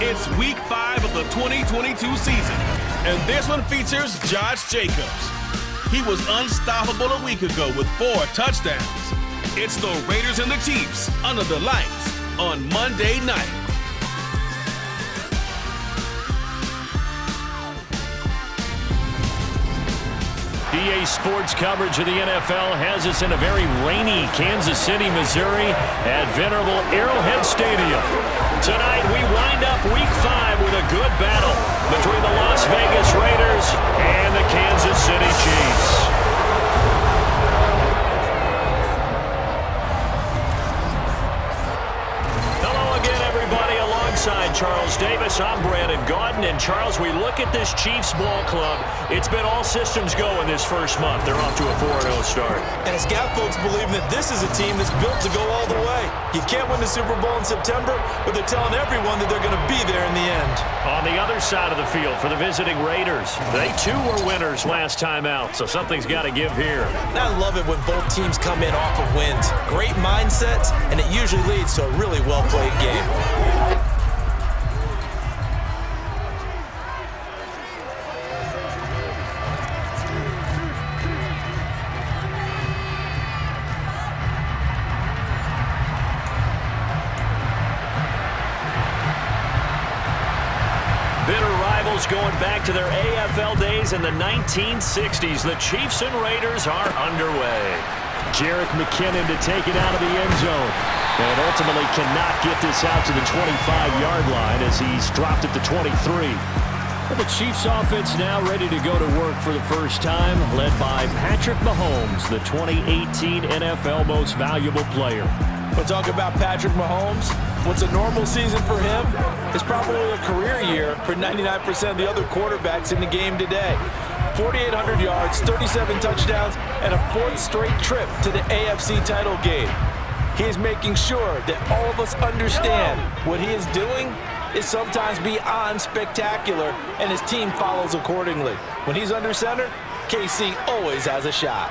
It's week 5 of the 2022 season, and this one features Josh Jacobs. He was unstoppable a week ago with 4 touchdowns. It's the Raiders and the Chiefs under the lights on Monday night. EA Sports coverage of the NFL has us in a very rainy Kansas City, Missouri at venerable Arrowhead Stadium. Tonight we wind up week 5 with a good battle between the Las Vegas Raiders and the Kansas City Chiefs. Alongside Charles Davis, I'm Brandon Gaudin. And Charles, we look at this Chiefs ball club. It's been all systems go in this first month. They're off to a 4-0 start. And it's got folks believing that this is a team that's built to go all the way. You can't win the Super Bowl in September, but they're telling everyone that they're going to be there in the end. On the other side of the field for the visiting Raiders, they too were winners last time out, so something's got to give here. And I love it when both teams come in off of wins. Great mindsets, and it usually leads to a really well-played game. Going back to their AFL days in the 1960s, the Chiefs and Raiders are underway. Jerick McKinnon to take it out of the end zone, and ultimately cannot get this out to the 25-yard line as he's dropped it to 23. Well, the Chiefs offense now ready to go to work for the first time, led by Patrick Mahomes, the 2018 NFL Most Valuable Player. We'll talk about Patrick Mahomes. What's a normal season for him is probably a career year for 99% of the other quarterbacks in the game today. 4,800 yards, 37 touchdowns, and a 4th straight trip to the AFC title game. He is making sure that all of us understand what he is doing is sometimes beyond spectacular, and his team follows accordingly. When he's under center, KC always has a shot.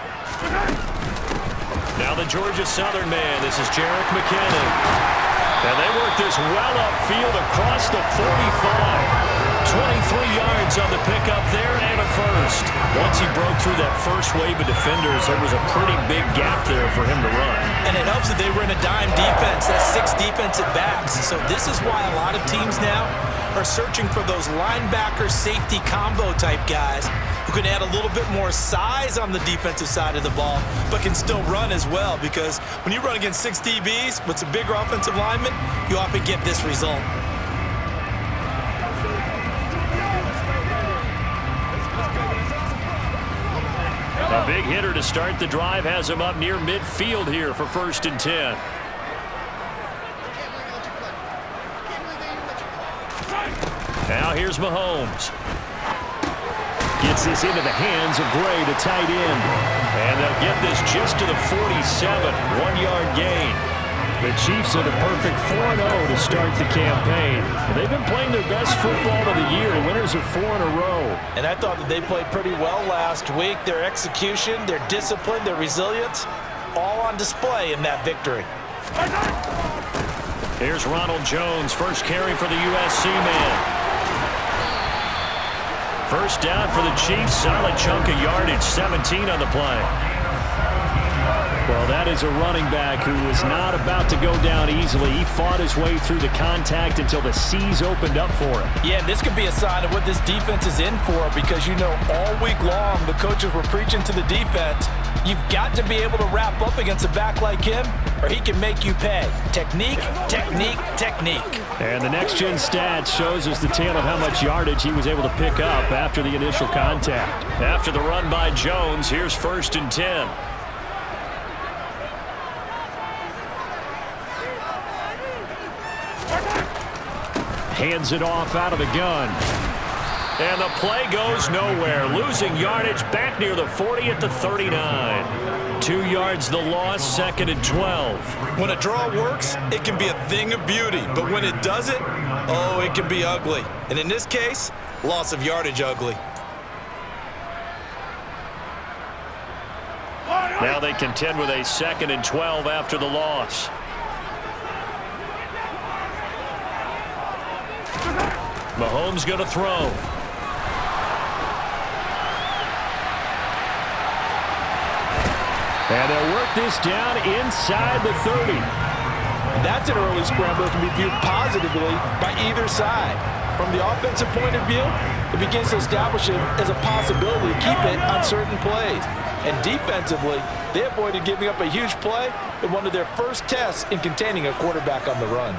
Now the Georgia Southern man, this is Jerick McKinnon. And they work this well upfield across the 45. 23 yards on the pickup there and a first. Once he broke through that first wave of defenders, there was a pretty big gap there for him to run. And it helps that they were in a dime defense. That's 6 defensive backs. So this is why a lot of teams now are searching for those linebacker safety combo type guys who can add a little bit more size on the defensive side of the ball, but can still run as well, because when you run against 6 DBs with some bigger offensive linemen, you often get this result. A big hitter to start the drive has him up near midfield here for 1st and 10. Now here's Mahomes. Gets this into the hands of Gray, the tight end. And they'll get this just to the 47, 1-yard gain. The Chiefs are the perfect 4-0 to start the campaign. They've been playing their best football of the year, winners of 4 in a row. And I thought that they played pretty well last week. Their execution, their discipline, their resilience, all on display in that victory. Here's Ronald Jones, first carry for the USC man. First down for the Chiefs, solid chunk of yardage, 17 on the play. Well, that is a running back who was not about to go down easily. He fought his way through the contact until the C's opened up for him. Yeah, this could be a sign of what this defense is in for, because, you know, all week long the coaches were preaching to the defense, you've got to be able to wrap up against a back like him, or he can make you pay. Technique, technique, technique. And the next-gen stats shows us the tale of how much yardage he was able to pick up after the initial contact. After the run by Jones, here's 1st and 10. Hands it off out of the gun. And the play goes nowhere. Losing yardage back near the 40 at the 39. 2 yards the loss, 2nd and 12. When a draw works, it can be a thing of beauty. But when it doesn't, oh, it can be ugly. And in this case, loss of yardage ugly. Now they contend with a 2nd and 12 after the loss. Mahomes going to throw. And they'll work this down inside the 30. And that's an early scramble that can be viewed positively by either side. From the offensive point of view, it begins to establish it as a possibility to keep it on certain plays. And defensively, they avoided giving up a huge play in one of their first tests in containing a quarterback on the run.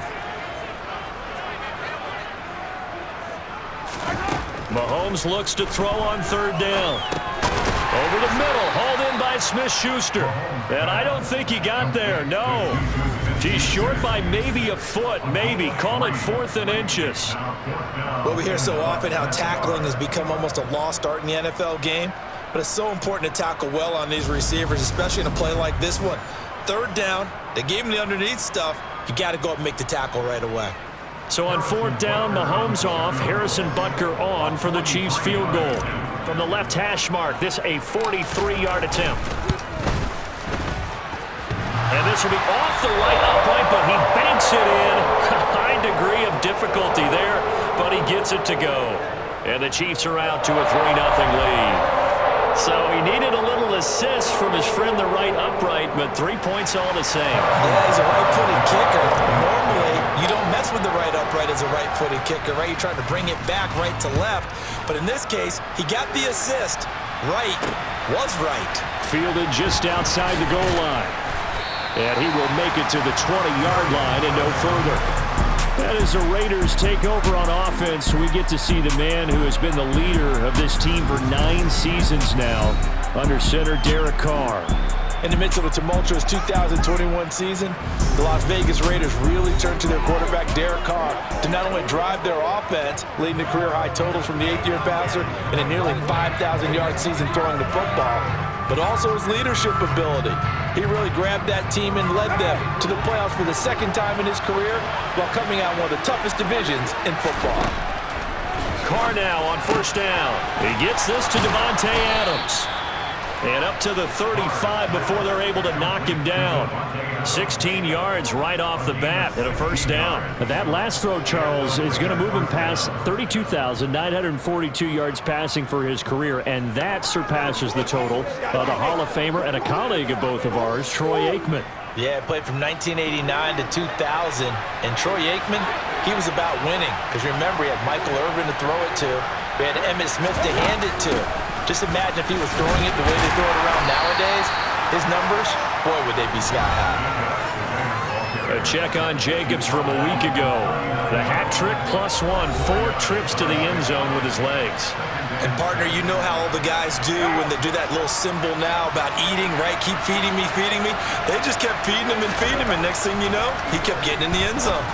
Mahomes looks to throw on third down. Over the middle, hauled in by Smith-Schuster. And I don't think he got there, no. He's short by maybe a foot, maybe. Call it 4th and inches. Well, we hear so often how tackling has become almost a lost art in the NFL game. But it's so important to tackle well on these receivers, especially in a play like this one. Third down, they gave him the underneath stuff. You got to go up and make the tackle right away. So on 4th down, Mahomes off, Harrison Butker on for the Chiefs field goal. From the left hash mark, this a 43-yard attempt. And this will be off the right upright, but he banks it in. A high degree of difficulty there, but he gets it to go. And the Chiefs are out to a 3-0 lead. So he needed a little assist from his friend the right upright, but 3 points all the same. Yeah, he's a right-footed kicker. Normally, you don't mess with the right upright as a right-footed kicker, right? You're trying to bring it back right to left. But in this case, he got the assist. Right was right. Fielded just outside the goal line. And he will make it to the 20-yard line and no further. And as the Raiders take over on offense, we get to see the man who has been the leader of this team for 9 seasons now, under center Derek Carr. In the midst of a tumultuous 2021 season, the Las Vegas Raiders really turned to their quarterback, Derek Carr, to not only drive their offense, leading to career-high totals from the 8th-year passer and a nearly 5,000-yard season throwing the football, but also his leadership ability. He really grabbed that team and led them to the playoffs for the 2nd time in his career while coming out one of the toughest divisions in football. Carr now on 1st down. He gets this to Davante Adams. And up to the 35 before they're able to knock him down. 16 yards right off the bat and a 1st down. But that last throw, Charles, is going to move him past 32,942 yards passing for his career, and that surpasses the total of the Hall of Famer and a colleague of both of ours, Troy Aikman. Yeah, played from 1989 to 2000. And Troy Aikman, he was about winning. Because remember, he had Michael Irvin to throw it to. We had Emmitt Smith to hand it to. Just imagine if he was throwing it the way they throw it around nowadays. His numbers, boy, would they be sky high. A check on Jacobs from a week ago. The hat trick +1, 4 trips to the end zone with his legs. And, partner, you know how all the guys do when they do that little symbol now about eating, right? Keep feeding me, feeding me. They just kept feeding him, and next thing you know, he kept getting in the end zone.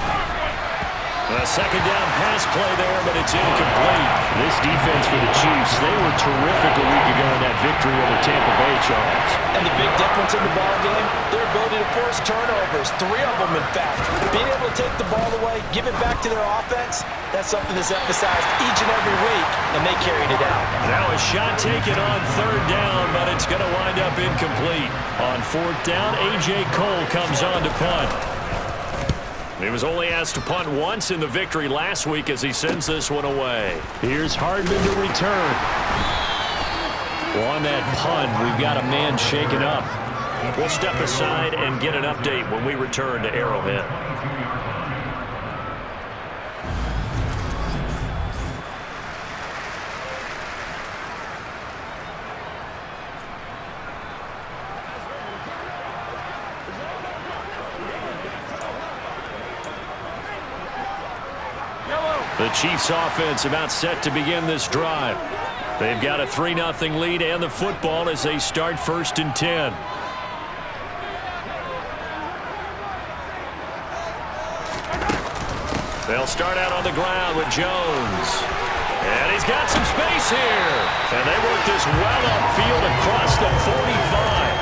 A 2nd down pass play there, but it's incomplete. This defense for the Chiefs, they were terrific a week ago in that victory over Tampa Bay, Charles. And the big difference in the ball game, their ability to force turnovers, 3 of them, in fact. Being able to take the ball away, give it back to their offense, that's something that's emphasized each and every week, and they carried it out. Now a shot taken on 3rd down, but it's going to wind up incomplete. On 4th down, A.J. Cole comes on to punt. He was only asked to punt once in the victory last week as he sends this one away. Here's Hardman to return. Well, on that punt, we've got a man shaken up. We'll step aside and get an update when we return to Arrowhead. The Chiefs offense about set to begin this drive. They've got a 3-0 lead and the football as they start 1st and 10. They'll start out on the ground with Jones. And he's got some space here. And they work this well upfield across the 45.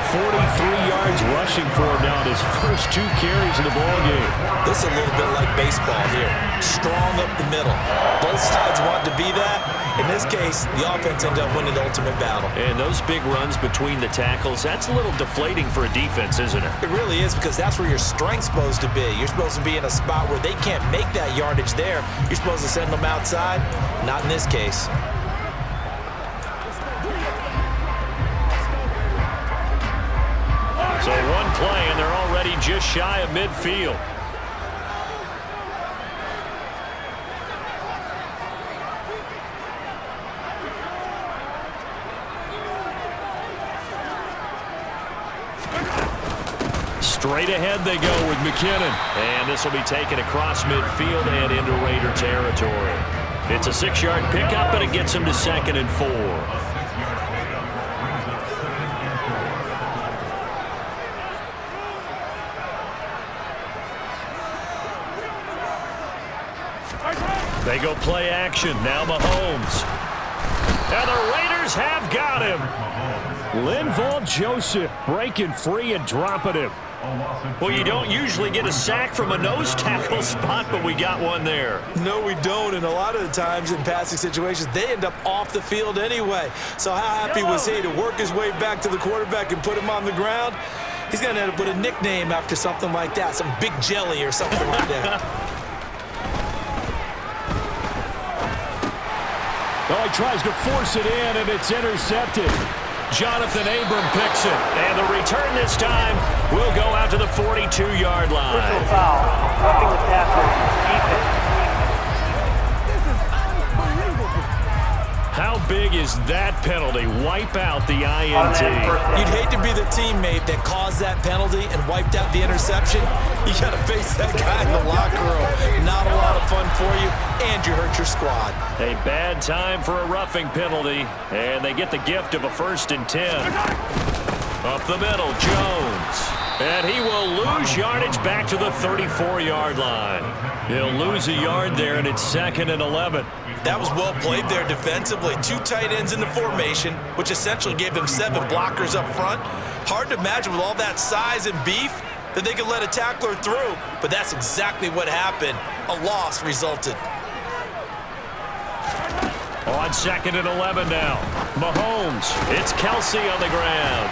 43 yards rushing for him now in his first 2 carries of the ballgame. This is a little bit like baseball here. Strong up the middle. Both sides want to be that. In this case, the offense ended up winning the ultimate battle. And those big runs between the tackles, that's a little deflating for a defense, isn't it? It really is, because that's where your strength's supposed to be. You're supposed to be in a spot where they can't make that yardage there. You're supposed to send them outside. Not in this case. So one play, and they're already just shy of midfield. Straight ahead they go with McKinnon. And this will be taken across midfield and into Raider territory. It's a 6-yard pickup, and it gets him to 2nd and 4. They go play action. Now Mahomes. And the Raiders have got him. Linval Joseph breaking free and dropping him. Well, you don't usually get a sack from a nose tackle spot, but we got one there. No, we don't, and a lot of the times in passing situations, they end up off the field anyway. So how happy was he to work his way back to the quarterback and put him on the ground? He's going to end up with a nickname after something like that, some Big Jelly or something like that. Well, he tries to force it in, and it's intercepted. Jonathan Abram picks it. And the return this time will go out to the 42-yard line. Personal foul, roughing the passer, defense. How big is that penalty? Wipe out the INT. You'd hate to be the teammate that caused that penalty and wiped out the interception. You got to face that guy in the locker room. Not a lot of fun for you, and you hurt your squad. A bad time for a roughing penalty, and they get the gift of a 1st and 10. Up the middle, Jones. And he will lose yardage back to the 34-yard line. He'll lose a yard there, and it's 2nd and 11. That was well played there defensively. 2 tight ends in the formation, which essentially gave them 7 blockers up front. Hard to imagine with all that size and beef that they could let a tackler through, but that's exactly what happened. A loss resulted. On 2nd and 11 now. Mahomes. It's Kelsey on the ground.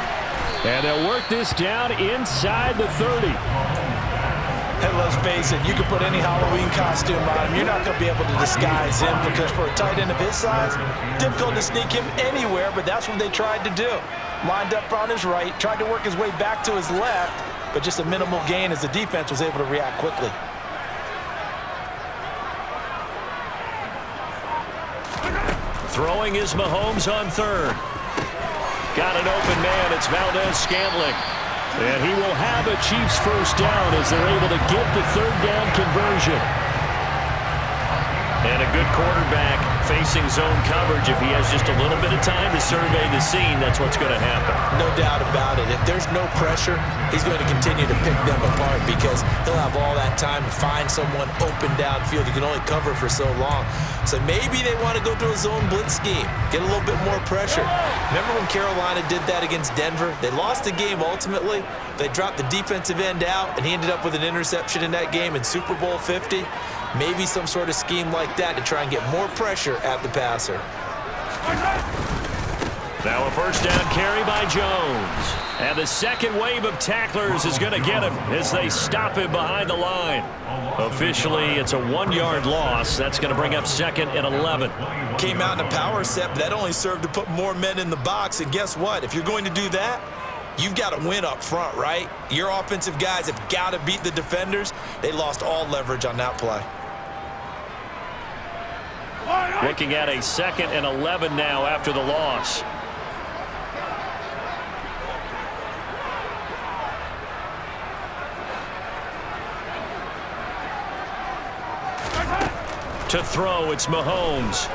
And they'll work this down inside the 30. Hey, let's face it, you can put any Halloween costume on him. You're not going to be able to disguise him, because for a tight end of his size, difficult to sneak him anywhere, but that's what they tried to do. Lined up on his right, tried to work his way back to his left, but just a minimal gain as the defense was able to react quickly. Throwing is Mahomes on 3rd. Got an open man. It's Valdez-Scantling. And he will have a Chiefs 1st down as they're able to get the 3rd down conversion. And a good quarterback facing zone coverage. If he has just a little bit of time to survey the scene, that's what's going to happen. No doubt about it. If there's no pressure, he's going to continue to pick them apart, because he'll have all that time to find someone open downfield. You can only cover for so long. So maybe they want to go to a zone blitz scheme, get a little bit more pressure. Remember when Carolina did that against Denver? They lost the game ultimately. They dropped the defensive end out, and he ended up with an interception in that game in Super Bowl 50. Maybe some sort of scheme like that to try and get more pressure at the passer. Now a 1st down carry by Jones. And the 2nd wave of tacklers is going to get him as they stop him behind the line. Officially, it's a 1-yard loss. That's going to bring up 2nd and 11. Came out in a power set, but that only served to put more men in the box. And guess what? If you're going to do that, you've got to win up front, right? Your offensive guys have got to beat the defenders. They lost all leverage on that play. Looking at a 2nd and 11 now after the loss. To throw, it's Mahomes.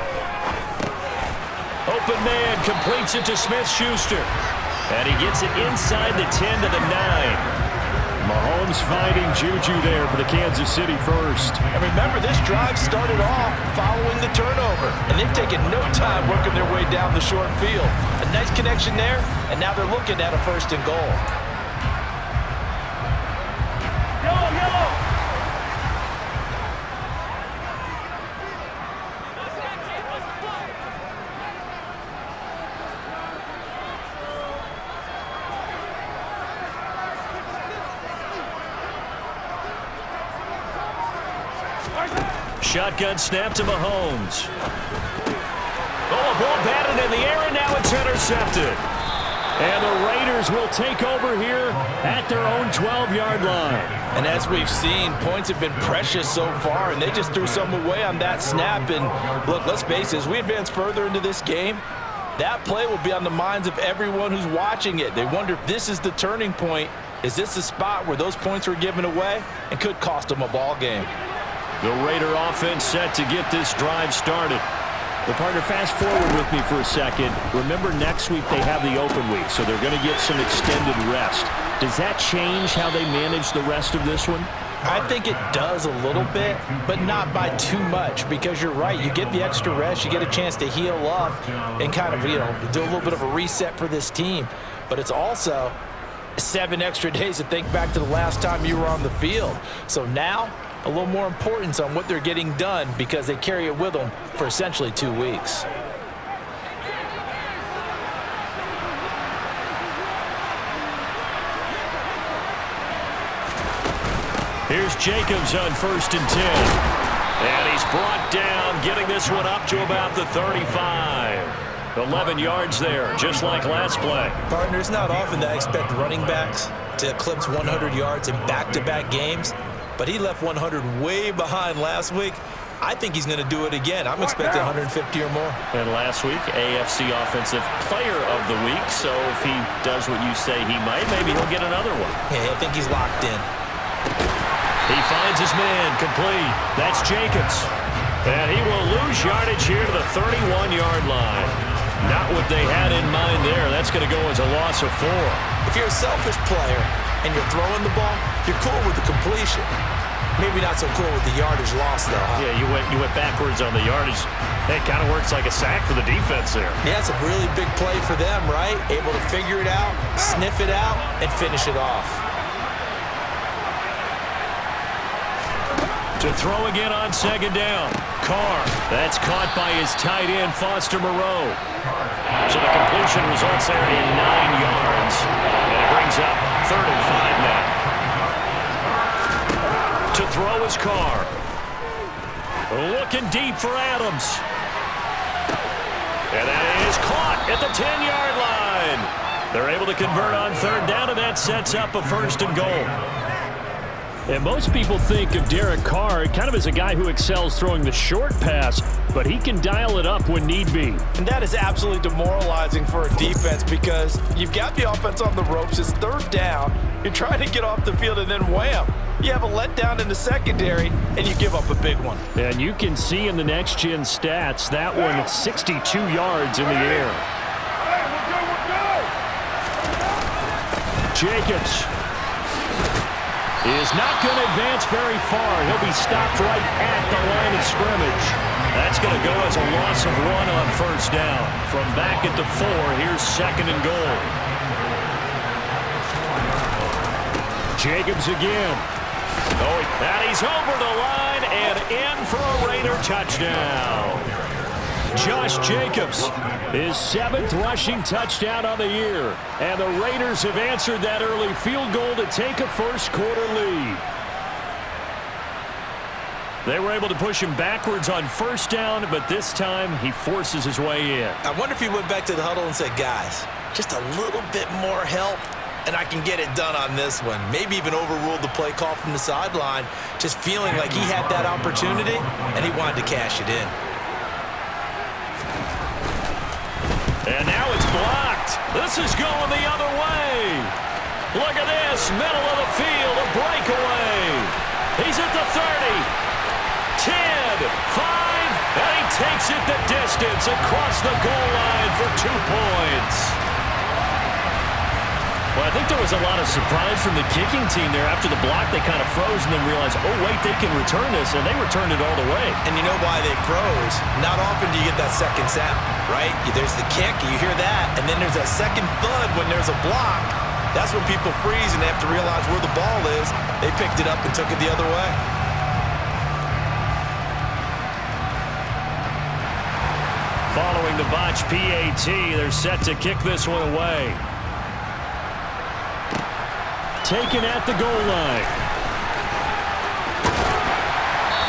Open man completes it to Smith-Schuster. And he gets it inside the 10 to the 9. Mahomes finding Juju there for the Kansas City 1st. And remember, this drive started off following the turnover, and they've taken no time working their way down the short field. A nice connection there, and now they're looking at a 1st and goal. Shotgun snap to Mahomes. Oh, a ball batted in the air, and now it's intercepted. And the Raiders will take over here at their own 12-yard line. And as we've seen, points have been precious so far, and they just threw some away on that snap. And look, let's face it, as we advance further into this game, that play will be on the minds of everyone who's watching it. They wonder if this is the turning point. Is this the spot where those points were given away and could cost them a ball game? The Raider offense set to get this drive started. Well, partner, fast forward with me for a second. Remember, next week they have the open week, so they're going to get some extended rest. Does that change how they manage the rest of this one? I think it does a little bit, but not by too much, because you're right. You get the extra rest, you get a chance to heal up and kind of, do a little bit of a reset for this team. But it's also 7 extra days to think back to the last time you were on the field. So now, a little more importance on what they're getting done because they carry it with them for essentially 2 weeks. Here's Jacobs on 1st and 10. And he's brought down, getting this one up to about the 35. 11 yards there, just like last play. Partner, it's not often that I expect running backs to eclipse 100 yards in back-to-back games, but he left 100 way behind last week. I think he's going to do it again. I'm expecting 150 or more. And last week, AFC Offensive Player of the Week. So if he does what you say he might, maybe he'll get another one. Yeah, I think he's locked in. He finds his man, complete. That's Jacobs. And he will lose yardage here to the 31-yard line. Not what they had in mind there. That's going to go as a loss of 4. If you're a selfish player and you're throwing the ball, you're cool with the completion. Maybe not so cool with the yardage loss, though, huh? Yeah, you went backwards on the yardage. It kind of works like a sack for the defense there. Yeah, it's a really big play for them, right? Able to figure it out, sniff it out, and finish it off. To throw again on 2nd down. Carr. That's caught by his tight end, Foster Moreau. So the completion results there in 9 yards. And it brings up 3rd and 5 now. To throw is Carr. Looking deep for Adams. And that is caught at the 10-yard line. They're able to convert on 3rd down, and that sets up a 1st and goal. And most people think of Derek Carr kind of as a guy who excels throwing the short pass, but he can dial it up when need be. And that is absolutely demoralizing for a defense because you've got the offense on the ropes. It's 3rd down. You're trying to get off the field, and then wham, you have a letdown in the secondary, and you give up a big one. And you can see in the next-gen stats, that one 62 yards in the air. Jacobs is not going to advance very far. He'll be stopped right at the line of scrimmage. That's going to go as a loss of 1 on 1st down. From back at the 4, here's 2nd and goal. Jacobs again. Oh, and he's over the line and in for a Raider touchdown. Josh Jacobs, his 7th rushing touchdown on the year. And the Raiders have answered that early field goal to take a first-quarter lead. They were able to push him backwards on 1st down, but this time he forces his way in. I wonder if he went back to the huddle and said, guys, just a little bit more help, and I can get it done on this one. Maybe even overruled the play call from the sideline, just feeling like he had that opportunity, and he wanted to cash it in. And now it's blocked. This is going the other way. Look at this, middle of the field, a breakaway. He's at the 30, 10, 5, and he takes it the distance across the goal line for 2 points. Well, I think there was a lot of surprise from the kicking team there. After the block, they kind of froze and then realized, oh, wait, they can return this, and they returned it all the way. And you know why they froze? Not often do you get that second sound, right? There's the kick, you hear that, and then there's that second thud when there's a block. That's when people freeze and they have to realize where the ball is. They picked it up and took it the other way. Following the botch PAT, they're set to kick this one away. Taken at the goal line.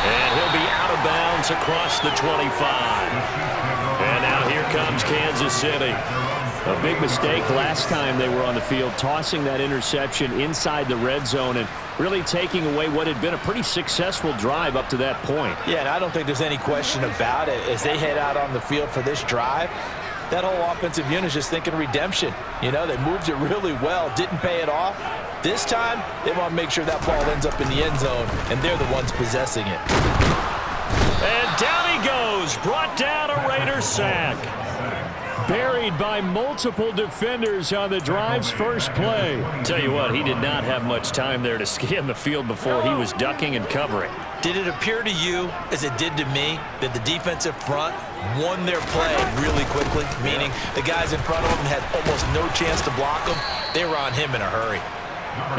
And he'll be out of bounds across the 25. And now here comes Kansas City. A big mistake last time they were on the field, tossing that interception inside the red zone and really taking away what had been a pretty successful drive up to that point. Yeah, and I don't think there's any question about it. As they head out on the field for this drive, that whole offensive unit is just thinking redemption. You know, they moved it really well, didn't pay it off. This time, they want to make sure that ball ends up in the end zone, and they're the ones possessing it. And down he goes, brought down a Raiders sack. Buried by multiple defenders on the drive's first play. Tell you what, he did not have much time there to scan the field before he was ducking and covering. Did it appear to you, as it did to me, that the defensive front won their play really quickly? Meaning the guys in front of them had almost no chance to block him. They were on him in a hurry.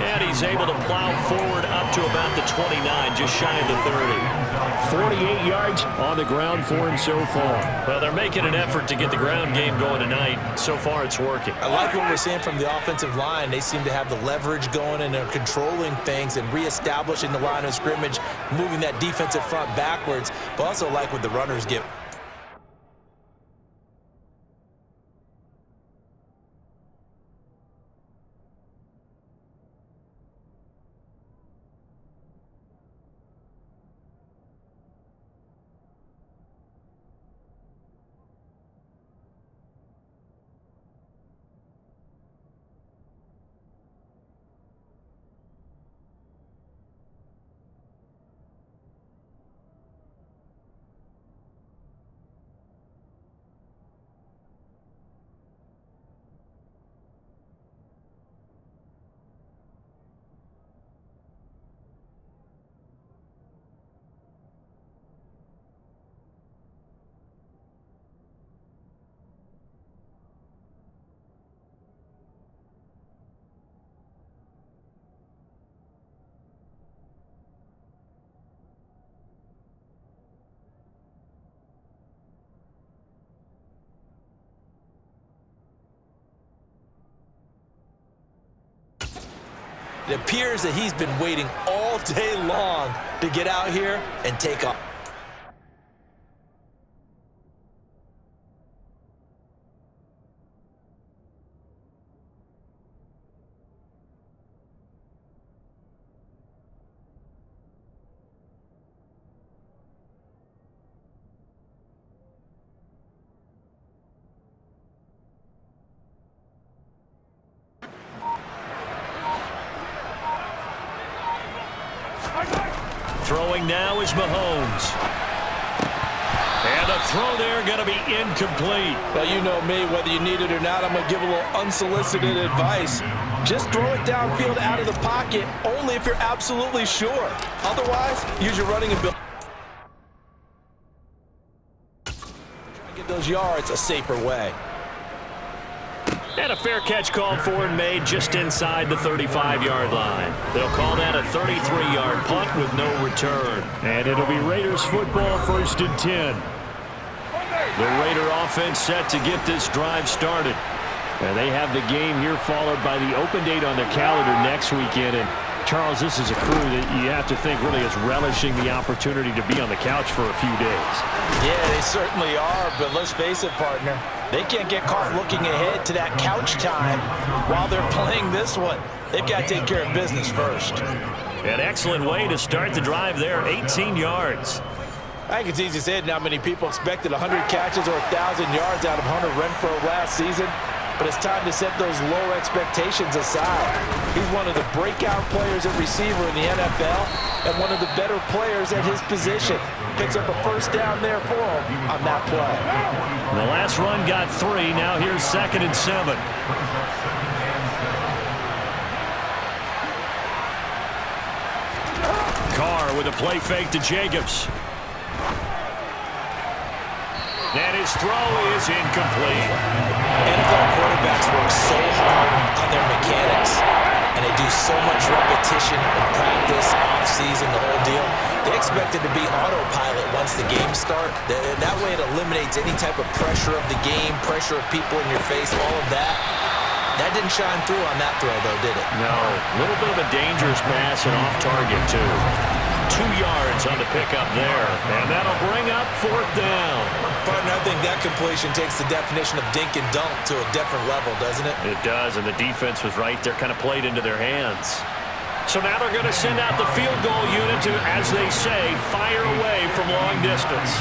And he's able to plow forward up to about the 29, just shy of the 30. 48 yards on the ground for him so far. Well, they're making an effort to get the ground game going tonight. So far, it's working. I like what we're seeing from the offensive line. They seem to have the leverage going, and they're controlling things and reestablishing the line of scrimmage, moving that defensive front backwards, but also like what the runners give. It appears that he's been waiting all day long to get out here and take off. Throwing now is Mahomes. And the throw there going to be incomplete. Well, you know me, whether you need it or not, I'm going to give a little unsolicited advice. Just throw it downfield out of the pocket, only if you're absolutely sure. Otherwise, use your running ability. Get those yards a safer way. And a fair catch called for and made just inside the 35-yard line. They'll call that a 33-yard punt with no return. And it'll be Raiders football, 1st and 10. The Raider offense set to get this drive started. And they have the game here followed by the open date on their calendar next weekend. And Charles, this is a crew that you have to think really is relishing the opportunity to be on the couch for a few days. Yeah, they certainly are, but let's face it, partner. They can't get caught looking ahead to that couch time while they're playing this one. They've got to take care of business first. An excellent way to start the drive there, 18 yards. I think it's easy to say it. Not many people expected 100 catches or 1,000 yards out of Hunter Renfrow last season. But it's time to set those low expectations aside. He's one of the breakout players at receiver in the NFL and one of the better players at his position. Picks up a first down there for him on that play. The last run got 3. Now here's 2nd and 7. Carr with a play fake to Jacobs. And his throw is incomplete. NFL quarterbacks work so hard on their mechanics, and they do so much repetition and practice, off-season, the whole deal. They expect it to be autopilot once the games start. That way it eliminates any type of pressure of the game, pressure of people in your face, all of that. That didn't shine through on that throw, though, did it? No. A little bit of a dangerous pass and off target, too. 2 yards on the pickup there. And that'll bring up 4th down. Partner, I think that completion takes the definition of dink and dunk to a different level, doesn't it? It does, and the defense was right there, kind of played into their hands. So now they're going to send out the field goal unit to, as they say, fire away from long distance.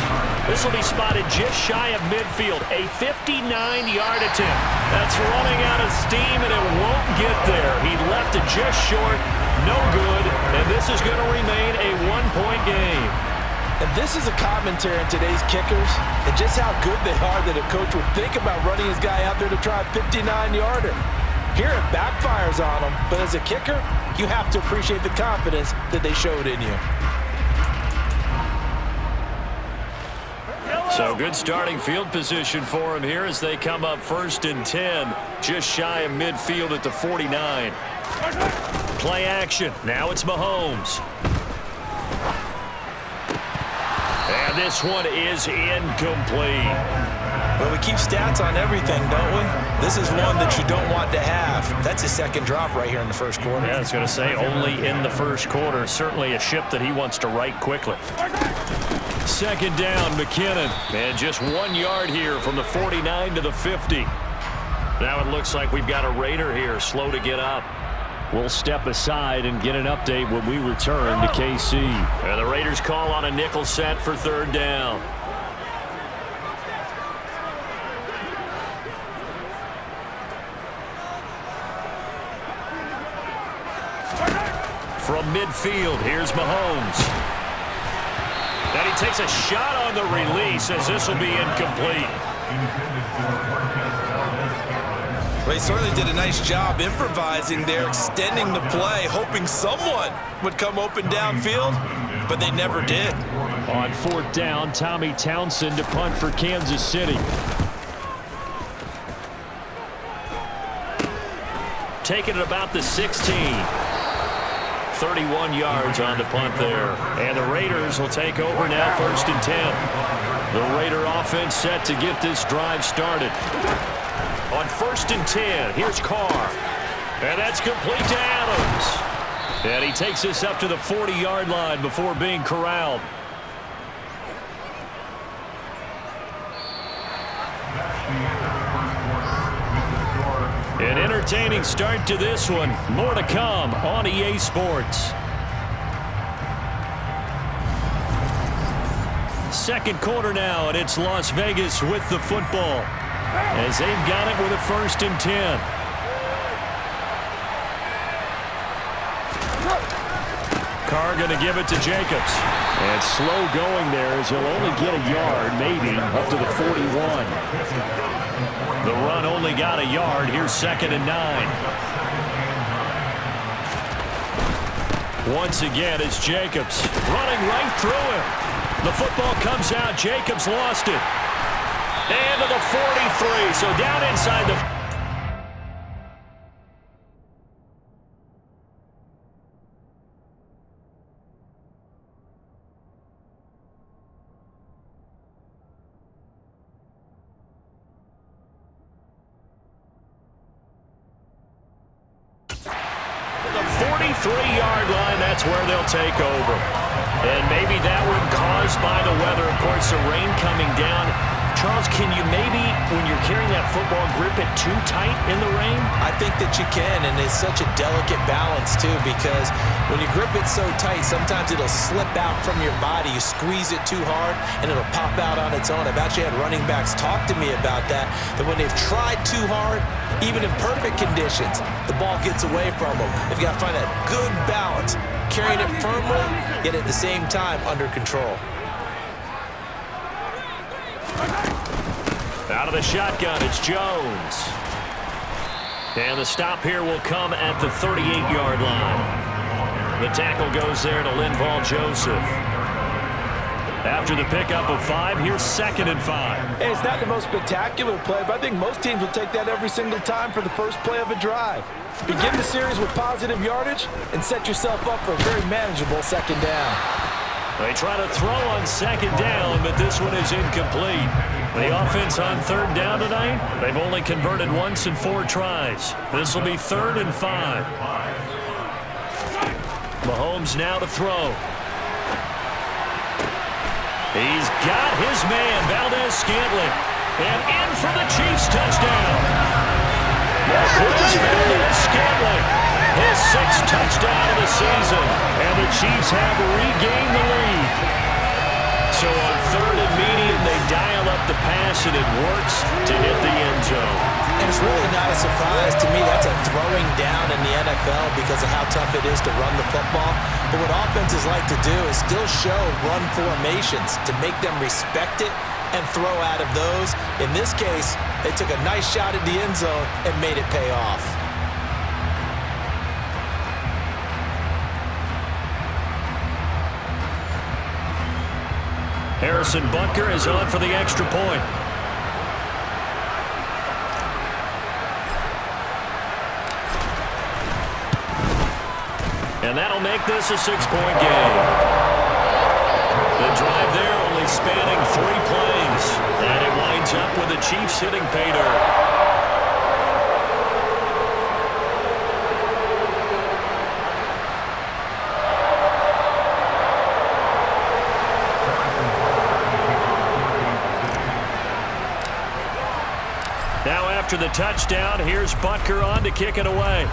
This will be spotted just shy of midfield, a 59-yard attempt. That's running out of steam, and it won't get there. He left it just short, no good, and this is going to remain a 1-point game. And this is a commentary on today's kickers and just how good they are that a coach would think about running his guy out there to try a 59-yarder. Here it backfires on him, but as a kicker, you have to appreciate the confidence that they showed in you. So good starting field position for him here as they come up 1st and 10, just shy of midfield at the 49. Play action. Now it's Mahomes. And this one is incomplete. Well, we keep stats on everything, don't we? This is one that you don't want to have. That's his 2nd drop right here in the 1st quarter. Yeah, I was going to say only in the 1st quarter. Certainly a ship that he wants to right quickly. 2nd down, McKinnon. And just 1 yard here from the 49 to the 50. Now it looks like we've got a Raider here, slow to get up. We'll step aside and get an update when we return to KC. And the Raiders call on a nickel set for 3rd down. From midfield, here's Mahomes. And he takes a shot on the release as this will be incomplete. Well, he certainly did a nice job improvising there, extending the play, hoping someone would come open downfield, but they never did. On 4th down, Tommy Townsend to punt for Kansas City. Taking it about the 16. 31 yards on the punt there. And the Raiders will take over now 1st and 10. The Raider offense set to get this drive started. On 1st and 10, here's Carr. And that's complete to Adams. And he takes this up to the 40-yard line before being corralled. An entertaining start to this one. More to come on EA Sports. 2nd quarter now, and it's Las Vegas with the football as they've got it with a 1st and 10. Carr going to give it to Jacobs. And slow going there as he'll only get a yard, maybe, up to the 41. The run only got a yard. Here's 2nd and 9. Once again, it's Jacobs running right through him. The football comes out. Jacobs lost it. And to the 43. So down inside the... where they'll take over. And maybe that one caused by the weather. Of course, the rain coming down. Charles, can you maybe, when you're carrying that football, grip it too tight in the rain? I think that you can, and it's such a delicate balance, too, because when you grip it so tight, sometimes it'll slip out from your body. You squeeze it too hard, and it'll pop out on its own. I've actually had running backs talk to me about that when they've tried too hard, even in perfect conditions, the ball gets away from them. They've got to find that good balance, carrying it firmly, yet at the same time under control. Out of the shotgun, it's Jones. And the stop here will come at the 38-yard line. The tackle goes there to Linval Joseph. After the pickup of 5, here's 2nd and 5. Hey, it's not the most spectacular play, but I think most teams will take that every single time for the first play of a drive. Begin the series with positive yardage and set yourself up for a very manageable 2nd down. They try to throw on 2nd down, but this one is incomplete. The offense on 3rd down tonight, they've only converted once in 4 tries. This will be 3rd and 5. Mahomes now to throw. He's got his man, Valdez-Scantling. And in for the Chiefs touchdown. Marquez Valdez-Scantling, his 6th touchdown of the season. And the Chiefs have regained the lead. So on 3rd and medium, they dial up the pass, and it works to hit the end zone. And it's really not a surprise to me. That's a throwing down in the NFL because of how tough it is to run the football. But what offenses like to do is still show run formations to make them respect it and throw out of those. In this case, they took a nice shot at the end zone and made it pay off. Harrison Butker is on for the extra point. And that'll make this a 6-point game. The drive there only spanning 3 plays. And it winds up with the Chiefs hitting pay dirt. Now after the touchdown, here's Butker on to kick it away.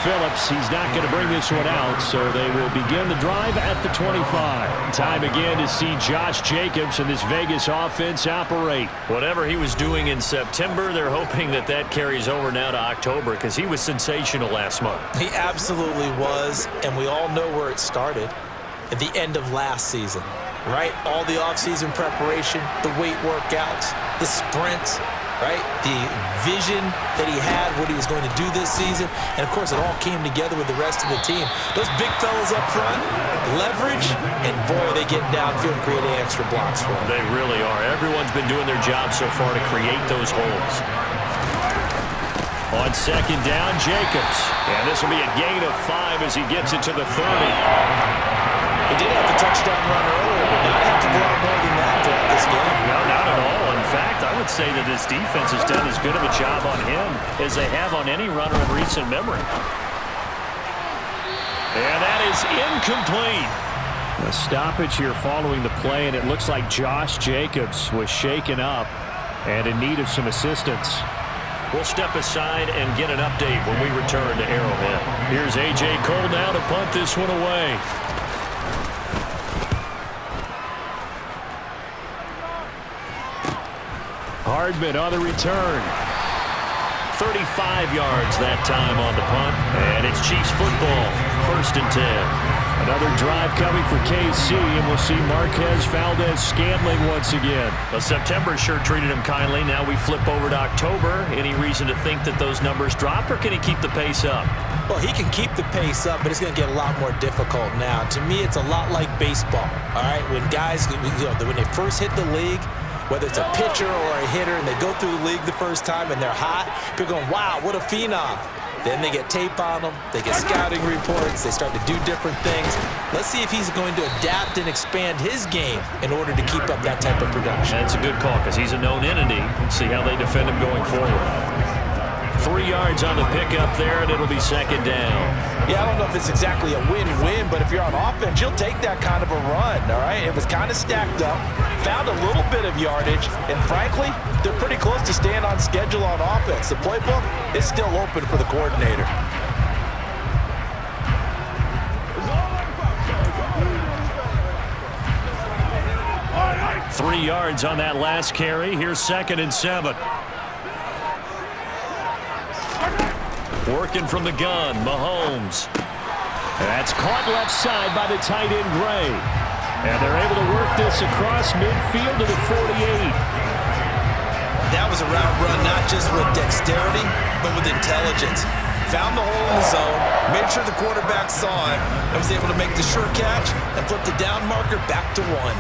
Phillips, he's not going to bring this one out, so they will begin the drive at the 25. Time again to see Josh Jacobs and this Vegas offense operate. Whatever he was doing in September, they're hoping that that carries over now to October because he was sensational last month. He absolutely was, and we all know where it started at the end of last season. Right? All the offseason preparation, the weight workouts, the sprints, right? The vision that he had, what he was going to do this season. And, of course, it all came together with the rest of the team. Those big fellas up front, leverage, and, boy, they get downfield creating extra blocks for them. They really are. Everyone's been doing their job so far to create those holes. On 2nd down, Jacobs. And this will be a gain of 5 as he gets it to the 30. He did have the touchdown run earlier, but not have to go out more than that throughout this game. No, not at all. In fact, I would say that this defense has done as good of a job on him as they have on any runner in recent memory. And that is incomplete. A stoppage here following the play, and it looks like Josh Jacobs was shaken up and in need of some assistance. We'll step aside and get an update when we return to Arrowhead. Here's A.J. Cole now to punt this one away. Hardman on the return. 35 yards that time on the punt. And it's Chiefs football. 1st and 10. Another drive coming for KC, and we'll see Marquez Valdez-Scantling once again. Well, September sure treated him kindly. Now we flip over to October. Any reason to think that those numbers drop, or can he keep the pace up? Well, he can keep the pace up, but it's going to get a lot more difficult now. To me, it's a lot like baseball, all right? When guys, when they first hit the league, whether it's a pitcher or a hitter, and they go through the league the first time and they're hot, people going, wow, what a phenom. Then they get tape on them, they get scouting reports, they start to do different things. Let's see if he's going to adapt and expand his game in order to keep up that type of production. That's a good call because he's a known entity. Let's see how they defend him going forward. 3 yards on the pickup there, and it'll be 2nd down. Yeah, I don't know if it's exactly a win-win, but if you're on offense, you'll take that kind of a run, all right? It was kind of stacked up, found a little bit of yardage, and frankly, they're pretty close to staying on schedule on offense. The playbook is still open for the coordinator. Three yards on that last carry. Here's 2nd and 7. Working from the gun, Mahomes. That's caught left side by the tight end, Gray. And they're able to work this across midfield to the 48. That was a route run not just with dexterity, but with intelligence. Found the hole in the zone, made sure the quarterback saw it, and was able to make the sure catch and flip the down marker back to 1.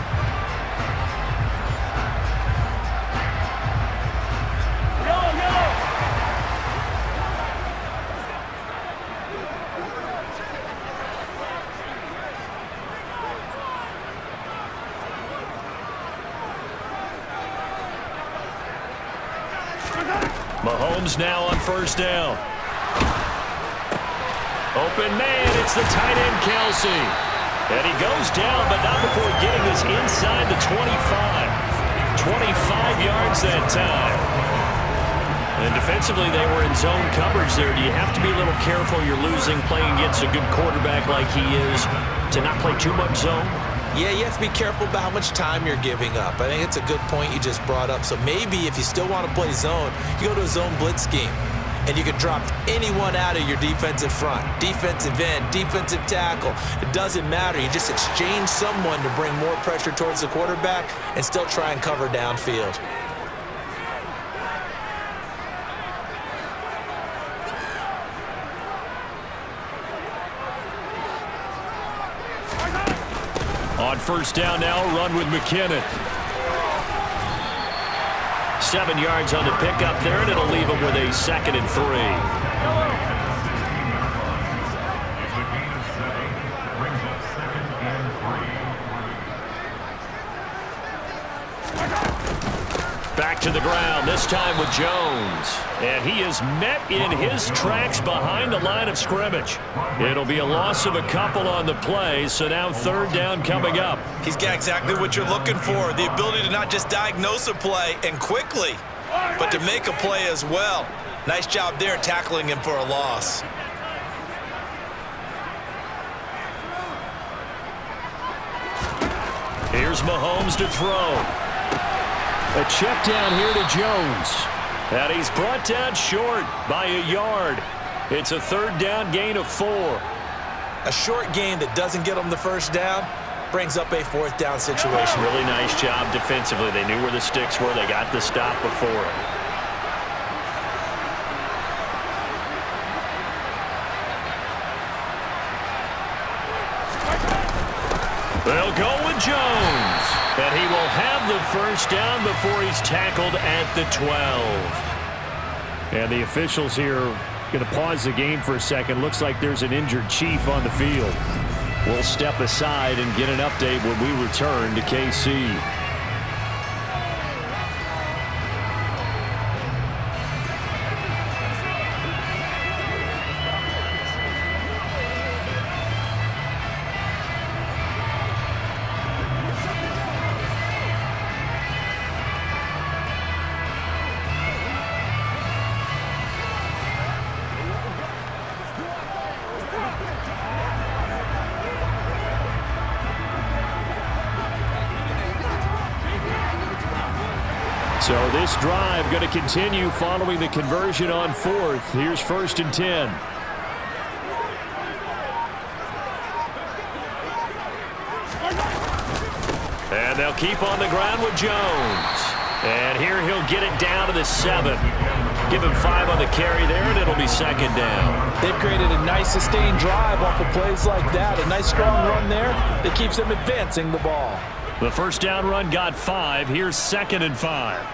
Mahomes now on 1st down. Open man, it's the tight end, Kelsey. And he goes down, but not before getting this inside the 25. 25 yards that time. And defensively, they were in zone coverage there. Do you have to be a little careful? You're losing, playing against a good quarterback like he is, to not play too much zone? Yeah, you have to be careful about how much time you're giving up. I think it's a good point you just brought up. So maybe if you still want to play zone, you go to a zone blitz scheme. And you can drop anyone out of your defensive front. Defensive end, defensive tackle. It doesn't matter. You just exchange someone to bring more pressure towards the quarterback and still try and cover downfield. On first down now, run with McKinnon. 7 yards on the pickup there, and it'll leave him with a 2nd and 3. Back to the ground, this time with Jones. And he is met in his tracks behind the line of scrimmage. It'll be a loss of a couple on the play, so now 3rd down coming up. He's got exactly what you're looking for, the ability to not just diagnose a play and quickly, but to make a play as well. Nice job there tackling him for a loss. Here's Mahomes to throw. A check down here to Jones. And he's brought down short by a yard. It's a 3rd down gain of 4. A short gain that doesn't get them the first down brings up a 4th down situation. Really nice job defensively. They knew where the sticks were. They got the stop before it. They'll go with Jones. And he will have the first down before he's tackled at the 12. And the officials here going to pause the game for a second. Looks like there's an injured Chief on the field. We'll step aside and get an update when we return to KC. So this drive going to continue following the conversion on 4th. Here's 1st and 10. And they'll keep on the ground with Jones. And here he'll get it down to the 7. Give him 5 on the carry there, and it'll be 2nd down. They've created a nice sustained drive off of plays like that. A nice strong run there that keeps them advancing the ball. The first down run got 5. Here's 2nd and 5.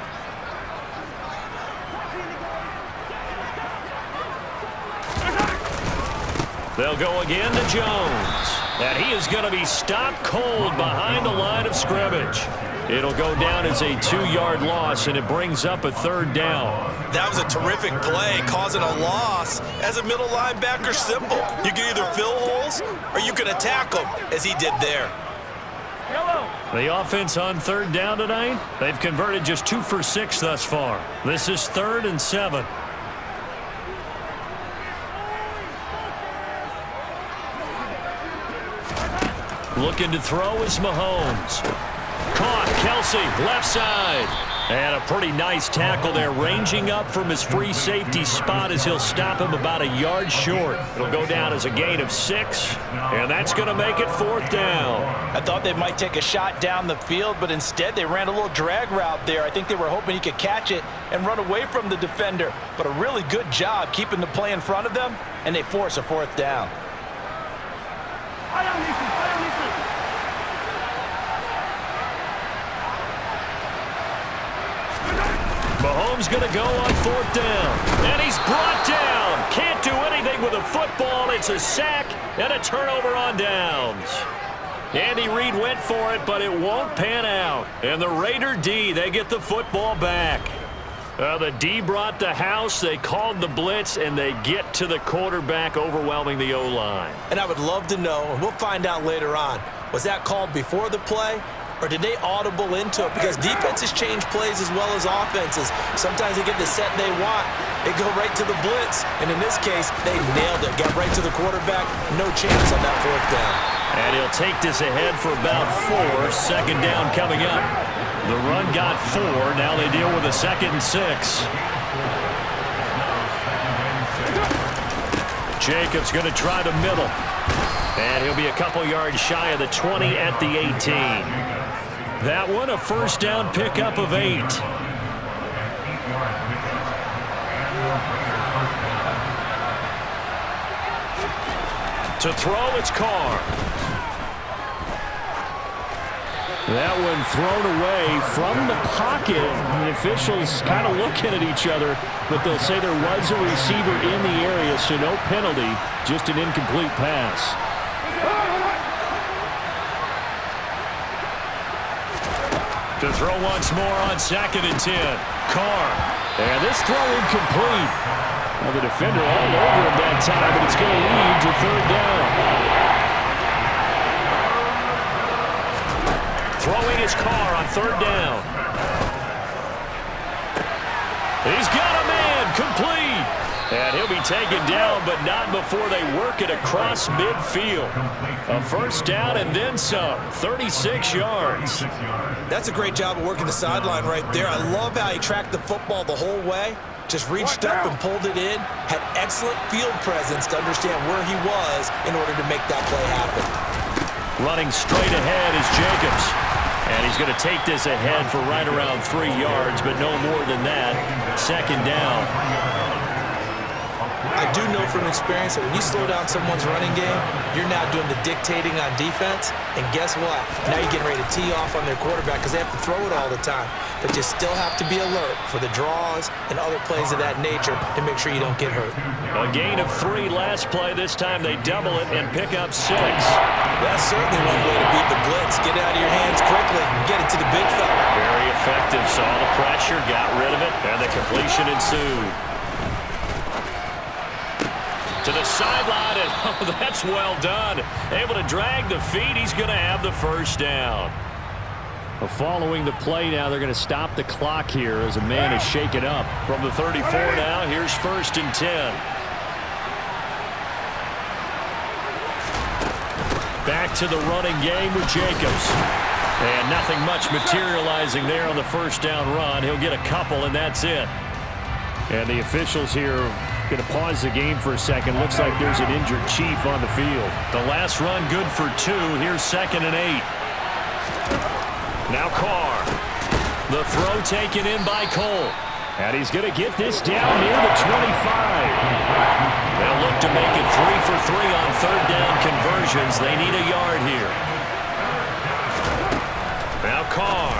They'll go again to Jones. And he is going to be stopped cold behind the line of scrimmage. It'll go down as a 2-yard loss, and it brings up a 3rd down. That was a terrific play, causing a loss. As a middle linebacker, simple. You can either fill holes or you can attack them, as he did there. The offense on 3rd down tonight, they've converted just 2 for 6 thus far. This is 3rd and 7. Looking to throw is Mahomes. Caught, Kelsey, left side. And a pretty nice tackle there, ranging up from his free safety spot as he'll stop him about a yard short. It'll go down as a gain of 6, and that's going to make it 4th down. I thought they might take a shot down the field, but instead they ran a little drag route there. I think they were hoping he could catch it and run away from the defender. But a really good job keeping the play in front of them, and they force a 4th down. Mahomes going to go on 4th down. And he's brought down. Can't do anything with a football. It's a sack and a turnover on downs. Andy Reid went for it, but it won't pan out. And the Raider D, they get the football back. The D brought the house, they called the blitz, and they get to the quarterback, overwhelming the O-line. And I would love to know, and we'll find out later on, was that called before the play, or did they audible into it? Because defenses change plays as well as offenses. Sometimes they get the set they want. They go right to the blitz. And in this case, they nailed it. Got right to the quarterback. No chance on that 4th down. And he'll take this ahead for about 4. Second down coming up. The run got 4. Now they deal with a 2nd and 6. Jacobs going to try the middle. And he'll be a couple yards shy of the 20 at the 18. That one, a first down pickup of 8. To throw, it's Carr. That one thrown away from the pocket. The officials kind of looking at each other, but they'll say there was a receiver in the area, so no penalty, just an incomplete pass. To throw once more on 2nd and 10. Carr. And this throw incomplete. Well, the defender all over him that time, but it's going to lead to 3rd down. Throwing his Carr on 3rd down. He's got a man, complete. And he'll be taken down, but not before they work it across midfield. A first down and then some, 36 yards. That's a great job of working the sideline right there. I love how he tracked the football the whole way. Just reached up and pulled it in. Had excellent field presence to understand where he was in order to make that play happen. Running straight ahead is Jacobs. And he's going to take this ahead for right around 3 yards, but no more than that. 2nd down. I do know from experience that when you slow down someone's running game, you're now doing the dictating on defense. And guess what? Now you're getting ready to tee off on their quarterback because they have to throw it all the time. But you still have to be alert for the draws and other plays of that nature to make sure you don't get hurt. A gain of 3 last play. This time they double it and pick up 6. That's certainly one way to beat the blitz. Get it out of your hands quickly and get it to the big fella. Very effective. Saw the pressure, got rid of it, and the completion ensued. To the sideline, and oh, that's well done. Able to drag the feet. He's going to have the first down. Well, following the play now, they're going to stop the clock here as a man is shaken up. From the 34 now, here's 1st and 10. Back to the running game with Jacobs. And nothing much materializing there on the first down run. He'll get a couple, and that's it. And the officials here going to pause the game for a second. Looks like there's an injured Chief on the field. The last run good for 2. Here's 2nd and 8. Now Carr. The throw taken in by Cole. And he's going to get this down near the 25. They'll look to make it 3 for 3 on 3rd down conversions. They need a yard here. Now Carr.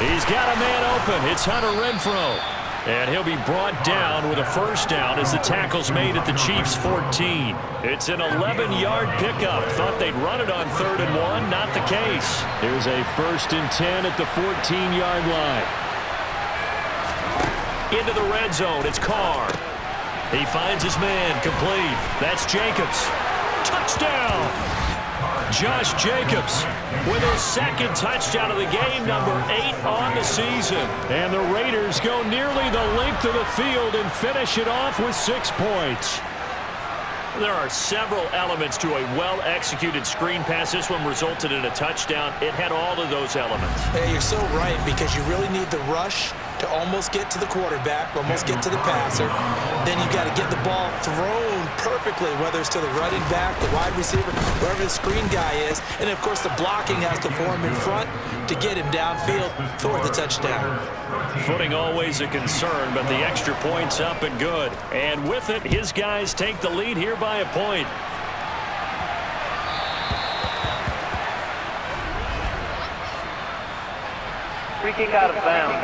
He's got a man open. It's Hunter Renfrow. And he'll be brought down with a first down as the tackle's made at the Chiefs' 14. It's an 11-yard pickup. Thought they'd run it on 3rd and 1. Not the case. Here's a 1st and 10 at the 14-yard line. Into the red zone. It's Carr. He finds his man. Complete. That's Jacobs. Touchdown! Josh Jacobs with his 2nd touchdown of the game, number 8 on the season. And the Raiders go nearly the length of the field and finish it off with 6 points. There are several elements to a well-executed screen pass. This one resulted in a touchdown. It had all of those elements. Hey, you're so right, because you really need the rush to almost get to the quarterback, almost get to the passer. Then you got to get the ball thrown perfectly, whether it's to the running back, the wide receiver, wherever the screen guy is. And, of course, the blocking has to form in front to get him downfield for the touchdown. Footing always a concern, but the extra point's up and good. And with it, his guys take the lead here by a point. Free kick out of bounds.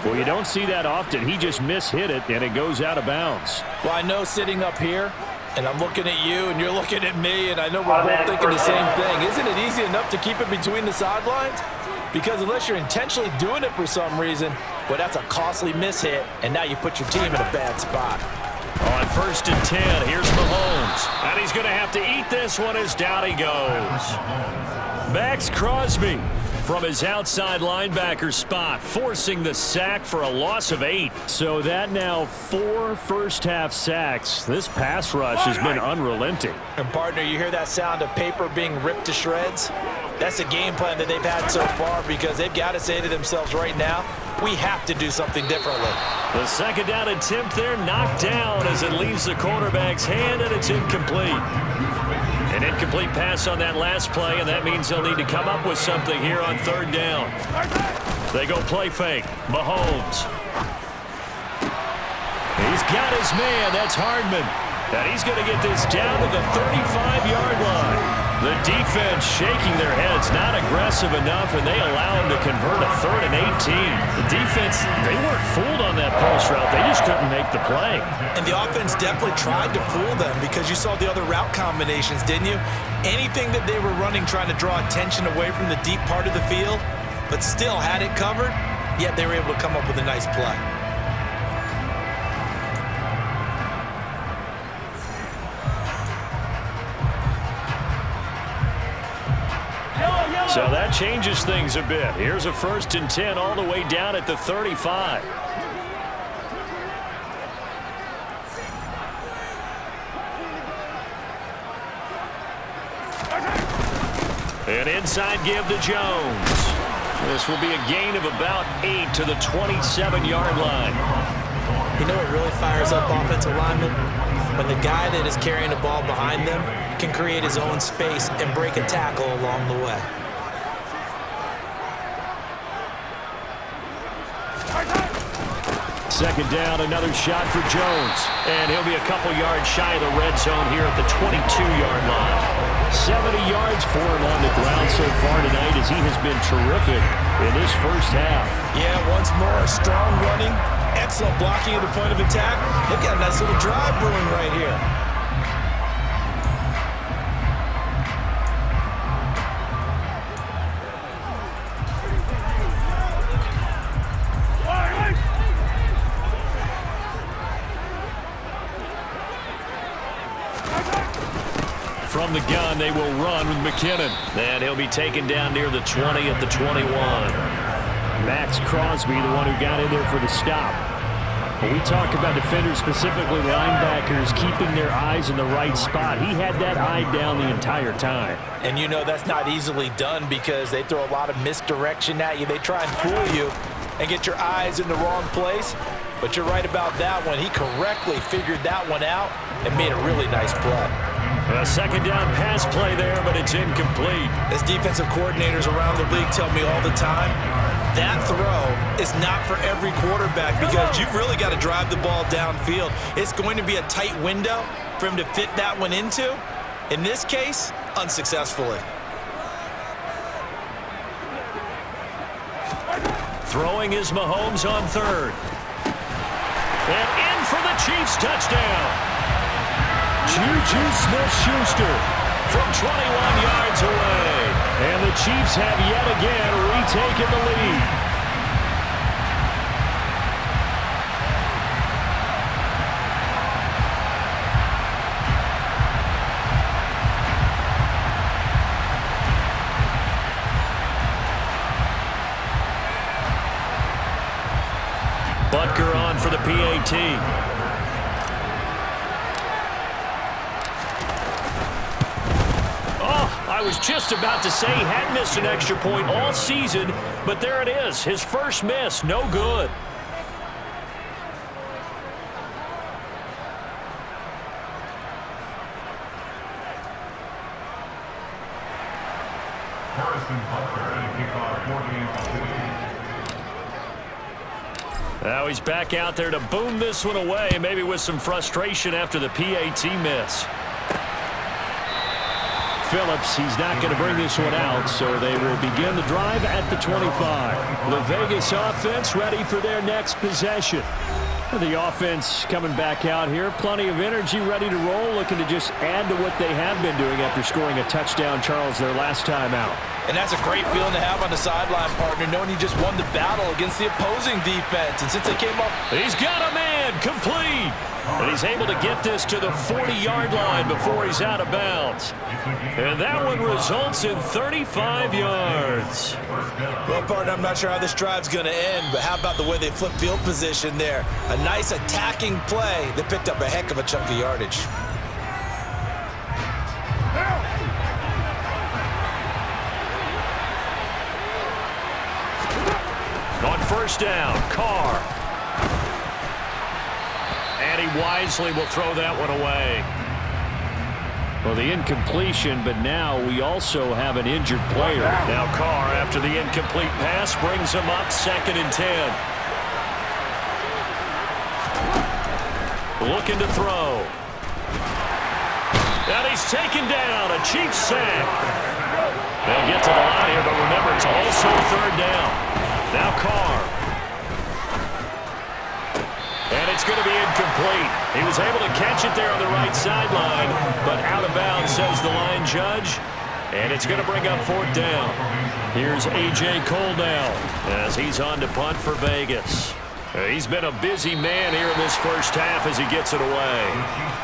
Well, you don't see that often. He just mishit it, and it goes out of bounds. Well, I know sitting up here, and I'm looking at you, and you're looking at me, and I know we're both thinking the same thing. Isn't it easy enough to keep it between the sidelines? because unless you're intentionally doing it for some reason, well, that's a costly miss-hit, and now you put your team in a bad spot. On 1st and 10, here's Mahomes. And he's going to have to eat this one as down he goes. Max Crosby from his outside linebacker spot, forcing the sack for a loss of 8. So that now 4 first-half sacks. This pass rush has been unrelenting. And, partner, you hear that sound of paper being ripped to shreds? That's a game plan that they've had so far because they've got to say to themselves right now, we have to do something differently. The 2nd down attempt there knocked down as it leaves the quarterback's hand, and it's incomplete. An incomplete pass on that last play, and that means they'll need to come up with something here on 3rd down. They go play fake. Mahomes. He's got his man. That's Hardman. And he's going to get this down to the 35-yard line. The defense shaking their heads, not aggressive enough, and they allow him to convert a 3rd and 18. The defense, they weren't fooled on that post route. They just couldn't make the play. And the offense definitely tried to fool them because you saw the other route combinations, didn't you? Anything that they were running trying to draw attention away from the deep part of the field, but still had it covered, yet they were able to come up with a nice play. So that changes things a bit. Here's a 1st and 10 all the way down at the 35. An inside give to Jones. This will be a gain of about 8 to the 27-yard line. You know what really fires up offensive linemen? When the guy that is carrying the ball behind them can create his own space and break a tackle along the way. Second down, another shot for Jones. And he'll be a couple yards shy of the red zone here at the 22-yard line. 70 yards for him on the ground so far tonight as he has been terrific in this first half. Yeah, once more, strong running, excellent blocking at the point of attack. They've got a nice little drive brewing right here. From the gun, they will run with McKinnon. And he'll be taken down near the 20 at the 21. Max Crosby, the one who got in there for the stop. When we talk about defenders, specifically linebackers, keeping their eyes in the right spot, he had that eye down the entire time. And you know that's not easily done because they throw a lot of misdirection at you. They try and fool you and get your eyes in the wrong place. But you're right about that one. He correctly figured that one out and made a really nice play. A second down pass play there, but it's incomplete. As defensive coordinators around the league tell me all the time, that throw is not for every quarterback because you've really got to drive the ball downfield. It's going to be a tight window for him to fit that one into. In this case, unsuccessfully. Throwing is Mahomes on 3rd. And in for the Chiefs touchdown. Juju Smith-Schuster from 21 yards away. And the Chiefs have yet again retaken the lead. Butker on for the PAT. I was just about to say he had missed an extra point all season, but there it is. His first miss, no good. Now he's back out there to boom this one away, maybe with some frustration after the PAT miss. Phillips, he's not going to bring this one out, so they will begin the drive at the 25. The Vegas offense ready for their next possession. The offense coming back out here, plenty of energy, ready to roll, looking to just add to what they have been doing after scoring a touchdown, Charles, their last time out. And that's a great feeling to have on the sideline, partner, knowing you just won the battle against the opposing defense. And since they came up... He's got a man, complete. And he's able to get this to the 40-yard line before he's out of bounds. And that one results in 35 yards. Well, partner, I'm not sure how this drive's going to end, but how about the way they flip field position there? A nice attacking play that picked up a heck of a chunk of yardage. On first down, Carr. And he wisely will throw that one away. Well, the incompletion, but now we also have an injured player. Now Carr, after the incomplete pass, brings him up 2nd and 10. Looking to throw. And he's taken down, a Chiefs sack. They'll get to the line here, but remember, it's also 3rd down. Now Carr. And it's going to be incomplete. He was able to catch it there on the right sideline, but out of bounds, says the line judge. And it's going to bring up 4th down. Here's A.J. Cole now as he's on to punt for Vegas. He's been a busy man here in this first half as he gets it away.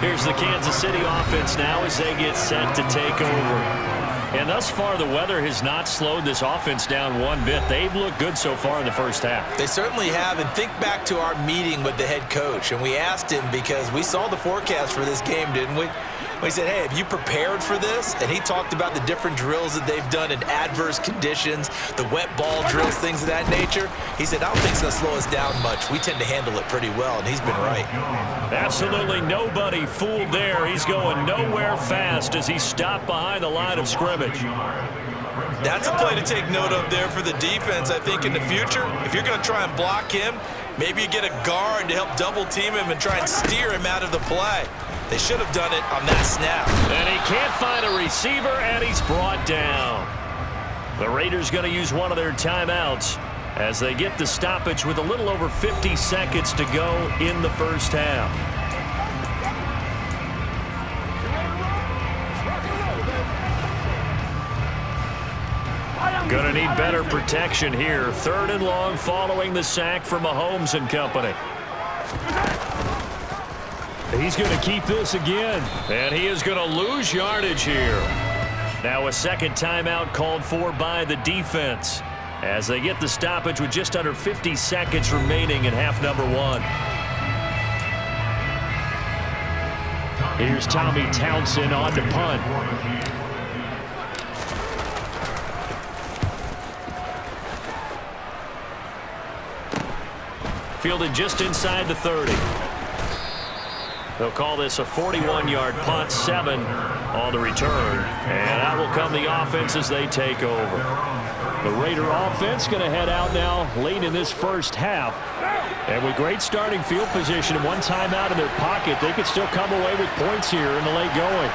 Here's the Kansas City offense now as they get set to take over. And thus far, the weather has not slowed this offense down one bit. They've looked good so far in the first half. They certainly have. And think back to our meeting with the head coach. And we asked him because we saw the forecast for this game, didn't we? We said, hey, have you prepared for this? And he talked about the different drills that they've done in adverse conditions, the wet ball drills, things of that nature. He said, I don't think it's going to slow us down much. We tend to handle it pretty well, and he's been right. Absolutely nobody fooled there. He's going nowhere fast as he stopped behind the line of scrimmage. That's a play to take note of there for the defense, I think, in the future. If you're going to try and block him, maybe you get a guard to help double-team him and try and steer him out of the play. They should have done it on that snap. And he can't find a receiver, and he's brought down. The Raiders going to use one of their timeouts as they get the stoppage with a little over 50 seconds to go in the first half. Going to need better protection here. 3rd and long following the sack from Mahomes and company. He's going to keep this again, and he is going to lose yardage here. Now a second timeout called for by the defense as they get the stoppage with just under 50 seconds remaining in half number 1. Here's Tommy Townsend on to punt. Fielded just inside the 30. They'll call this a 41-yard punt, 7 on the return. And out will come the offense as they take over. The Raider offense going to head out now late in this first half. And with great starting field position and one timeout in their pocket, they could still come away with points here in the late going.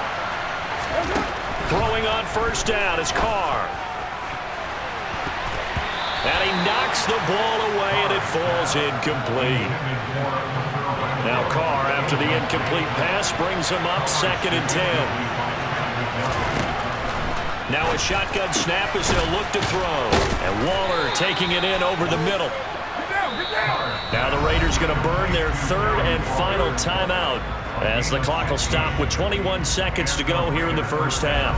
Throwing on first down is Carr. And he knocks the ball away, and it falls incomplete. Now Carr, after the incomplete pass, brings him up 2nd and 10. Now a shotgun snap as they'll look to throw. And Waller taking it in over the middle. Now the Raiders going to burn their 3rd and final timeout as the clock will stop with 21 seconds to go here in the first half.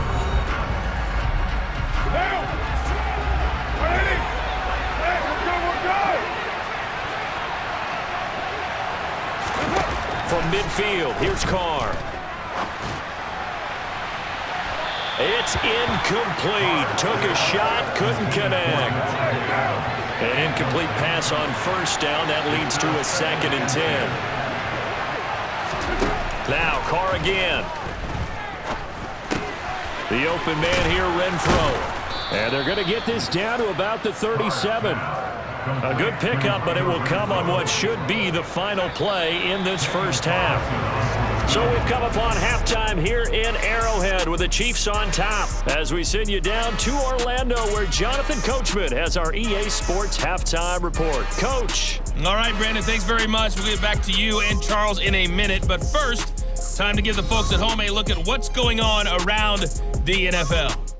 From midfield, here's Carr. It's incomplete. Took a shot, couldn't connect. An incomplete pass on first down. That leads to a 2nd and 10. Now Carr again. The open man here, Renfro. And they're going to get this down to about the 37. A good pickup, but it will come on what should be the final play in this first half. So we've come upon halftime here in Arrowhead with the Chiefs on top as we send you down to Orlando where Jonathan Coachman has our EA Sports halftime report. Coach. All right, Brandon, thanks very much. We'll get back to you and Charles in a minute. But first, time to give the folks at home a look at what's going on around the NFL.